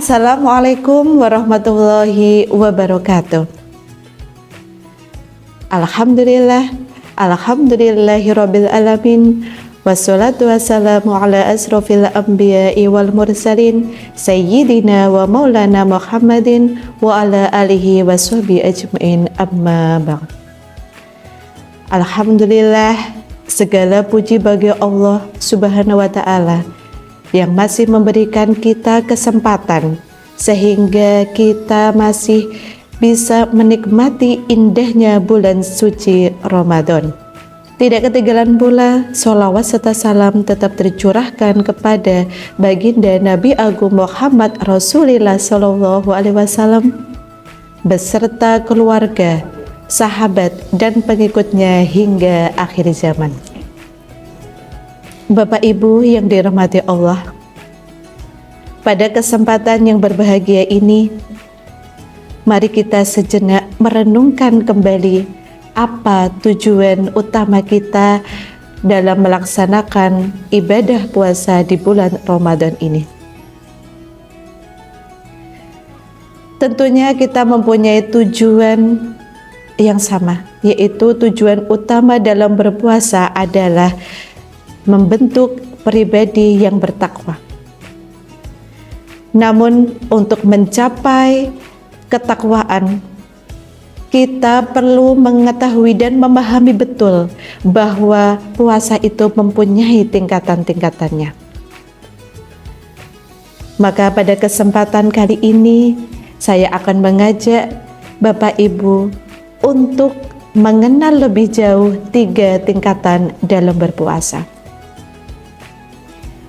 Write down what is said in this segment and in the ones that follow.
Assalamualaikum warahmatullahi wabarakatuh. Alhamdulillahirabbil alamin. Wassalatu wassalamu ala asrofil anbiya'i wal mursalin Sayyidina wa maulana Muhammadin wa ala alihi wa sahbihi ajma'in, amma ba'd. Alhamdulillah, segala puji bagi Allah Subhanahu wa ta'ala yang masih memberikan kita kesempatan sehingga kita masih bisa menikmati indahnya bulan suci Ramadan. Tidak ketinggalan pula sholawat serta salam tetap tercurahkan kepada baginda Nabi Agung Muhammad Rasulullah Sallallahu Alaihi Wasallam beserta keluarga, sahabat dan pengikutnya hingga akhir zaman. Bapak Ibu yang dirahmati Allah, pada kesempatan yang berbahagia ini, mari kita sejenak merenungkan kembali apa tujuan utama kita dalam melaksanakan ibadah puasa di bulan Ramadan ini. Tentunya kita mempunyai tujuan yang sama, yaitu tujuan utama dalam berpuasa adalah membentuk pribadi yang bertakwa. Namun untuk mencapai ketakwaan, kita perlu mengetahui dan memahami betul bahwa puasa itu mempunyai tingkatan-tingkatannya. Maka pada kesempatan kali ini saya akan mengajak Bapak Ibu untuk mengenal lebih jauh 3 tingkatan dalam berpuasa.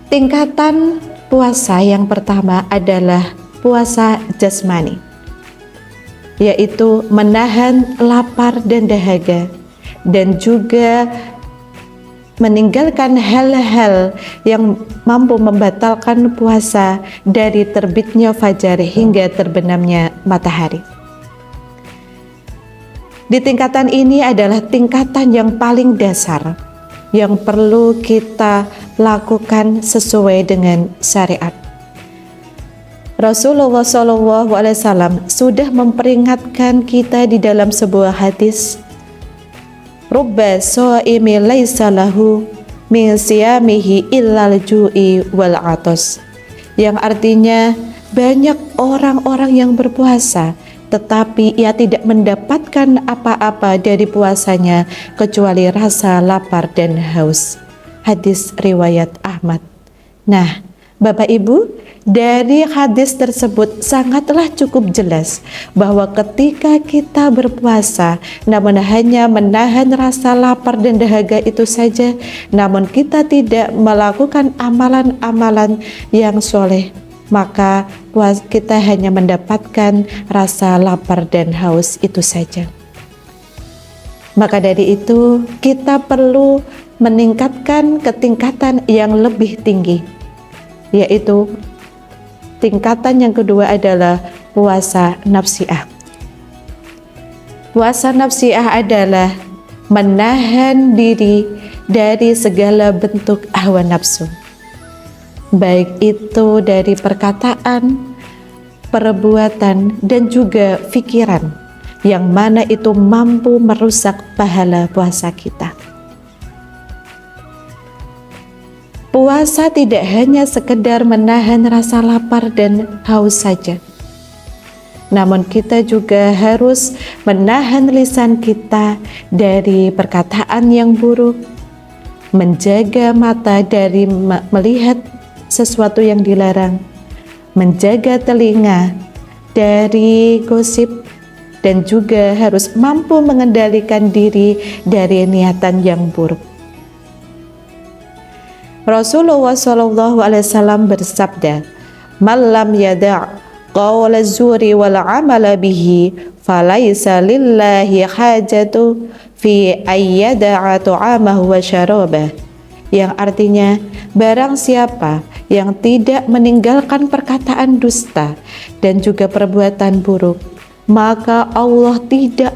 Tingkatan puasa yang pertama adalah puasa jasmani, yaitu menahan lapar dan dahaga dan juga meninggalkan hal-hal yang mampu membatalkan puasa dari terbitnya fajar hingga terbenamnya matahari. Di tingkatan ini adalah tingkatan yang paling dasar yang perlu kita lakukan sesuai dengan syariat. Rasulullah SAW sudah memperingatkan kita di dalam sebuah hadis, Rubba shaimi laisa lahu min siyamihi illal ju'i wal atos, yang artinya banyak orang-orang yang berpuasa tetapi ia tidak mendapatkan apa-apa dari puasanya kecuali rasa lapar dan haus. Hadis riwayat Ahmad. Nah, Bapak Ibu, dari hadis tersebut sangatlah cukup jelas bahwa ketika kita berpuasa namun hanya menahan rasa lapar dan dahaga itu saja, namun kita tidak melakukan amalan-amalan yang soleh, maka kita hanya mendapatkan rasa lapar dan haus itu saja. Maka dari itu kita perlu meningkatkan ketingkatan yang lebih tinggi, yaitu tingkatan yang kedua adalah puasa nafsiah. Puasa nafsiah adalah menahan diri dari segala bentuk hawa nafsu, baik itu dari perkataan, perbuatan, dan juga pikiran, yang mana itu mampu merusak pahala puasa kita. Puasa tidak hanya sekedar menahan rasa lapar dan haus saja, namun kita juga harus menahan lisan kita dari perkataan yang buruk, menjaga mata dari melihat sesuatu yang dilarang, menjaga telinga dari gosip, dan juga harus mampu mengendalikan diri dari niatan yang buruk. Rasulullah SAW bersabda, "Man lam yada' qawla zuri wal amala bihi, falaisa lillahi hajatu fi ayyada'a tu'amahu wa syarabah." Yang artinya, barang siapa yang tidak meninggalkan perkataan dusta dan juga perbuatan buruk, maka Allah tidak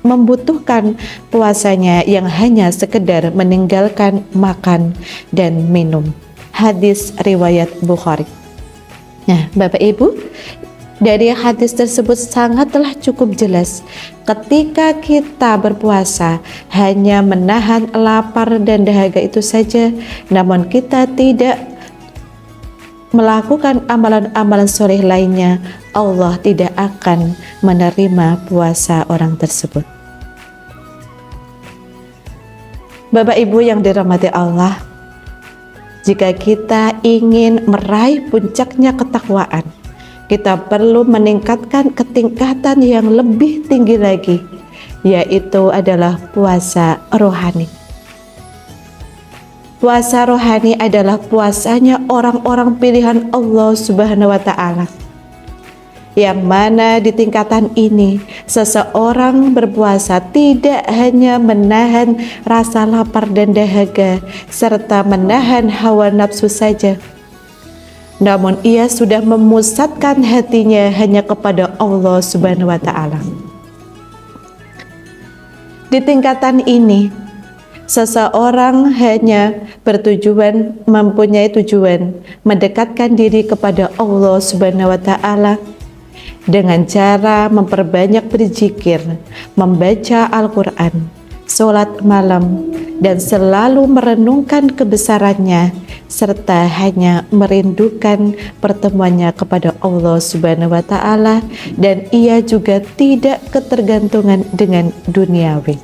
membutuhkan puasanya yang hanya sekedar meninggalkan makan dan minum. Hadis riwayat Bukhari. Nah, Bapak Ibu, dari hadis tersebut sangatlah cukup jelas. Ketika kita berpuasa hanya menahan lapar dan dahaga itu saja, namun kita tidak melakukan amalan-amalan soleh lainnya, Allah tidak akan menerima puasa orang tersebut. Bapak Ibu yang dirahmati Allah, jika kita ingin meraih puncaknya ketakwaan, kita perlu meningkatkan ketingkatan yang lebih tinggi lagi, yaitu adalah puasa rohani. Puasa rohani adalah puasanya orang-orang pilihan Allah Subhanahu wa Ta'ala, yang mana di tingkatan ini seseorang berpuasa tidak hanya menahan rasa lapar dan dahaga serta menahan hawa nafsu saja, namun ia sudah memusatkan hatinya hanya kepada Allah Subhanahu wa Ta'ala. Di tingkatan ini seseorang hanya mempunyai tujuan mendekatkan diri kepada Allah Subhanahu wa Ta'ala dengan cara memperbanyak berzikir, membaca Al-Quran, sholat malam, dan selalu merenungkan kebesarannya, serta hanya merindukan pertemuannya kepada Allah Subhanahu wa Ta'ala, dan ia juga tidak ketergantungan dengan duniawi.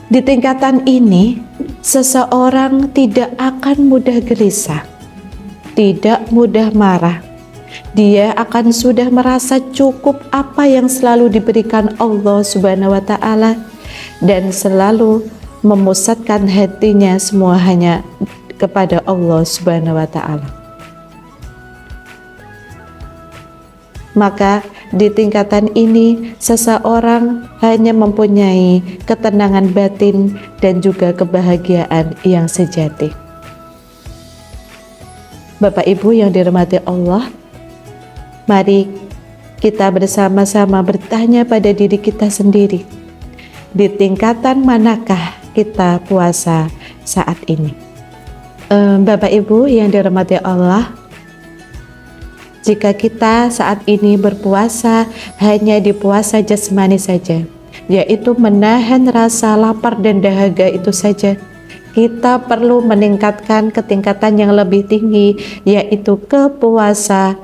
Di tingkatan ini, seseorang tidak akan mudah gelisah, tidak mudah marah. Dia akan sudah merasa cukup apa yang selalu diberikan Allah Subhanahu wa Ta'ala, dan selalu memusatkan hatinya semua hanya kepada Allah Subhanahu wa Ta'ala. Maka di tingkatan ini seseorang hanya mempunyai ketenangan batin dan juga kebahagiaan yang sejati. Bapak Ibu yang dirahmati Allah, mari kita bersama-sama bertanya pada diri kita sendiri, di tingkatan manakah kita puasa saat ini? Bapak Ibu yang dirahmati Allah, jika kita saat ini berpuasa hanya di puasa jasmani saja, yaitu menahan rasa lapar dan dahaga itu saja, kita perlu meningkatkan ketingkatan yang lebih tinggi, yaitu ke puasa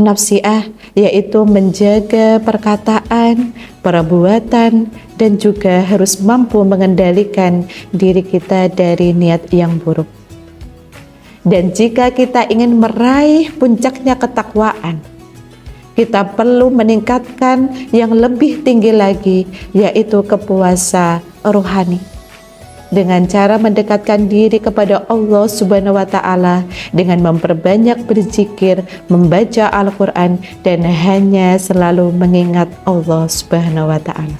nafsiah, yaitu menjaga perkataan, perbuatan, dan juga harus mampu mengendalikan diri kita dari niat yang buruk. Dan jika kita ingin meraih puncaknya ketakwaan, kita perlu meningkatkan yang lebih tinggi lagi, yaitu ke puasa rohani, dengan cara mendekatkan diri kepada Allah Subhanahu wa Ta'ala dengan memperbanyak berzikir, membaca Al-Quran, dan hanya selalu mengingat Allah Subhanahu wa Ta'ala.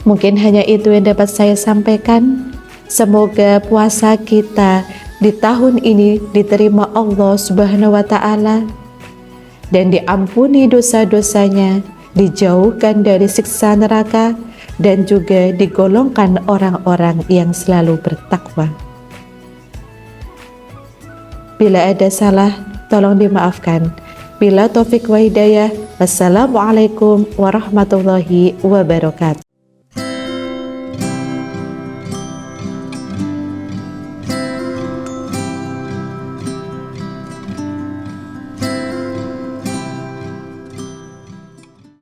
Mungkin hanya itu yang dapat saya sampaikan. Semoga puasa kita di tahun ini diterima Allah Subhanahu wa Ta'ala dan diampuni dosa-dosanya, dijauhkan dari siksa neraka, dan juga digolongkan orang-orang yang selalu bertakwa. Bila ada salah, tolong dimaafkan. Bila taufik wa hidayah, wassalamualaikum warahmatullahi wabarakatuh.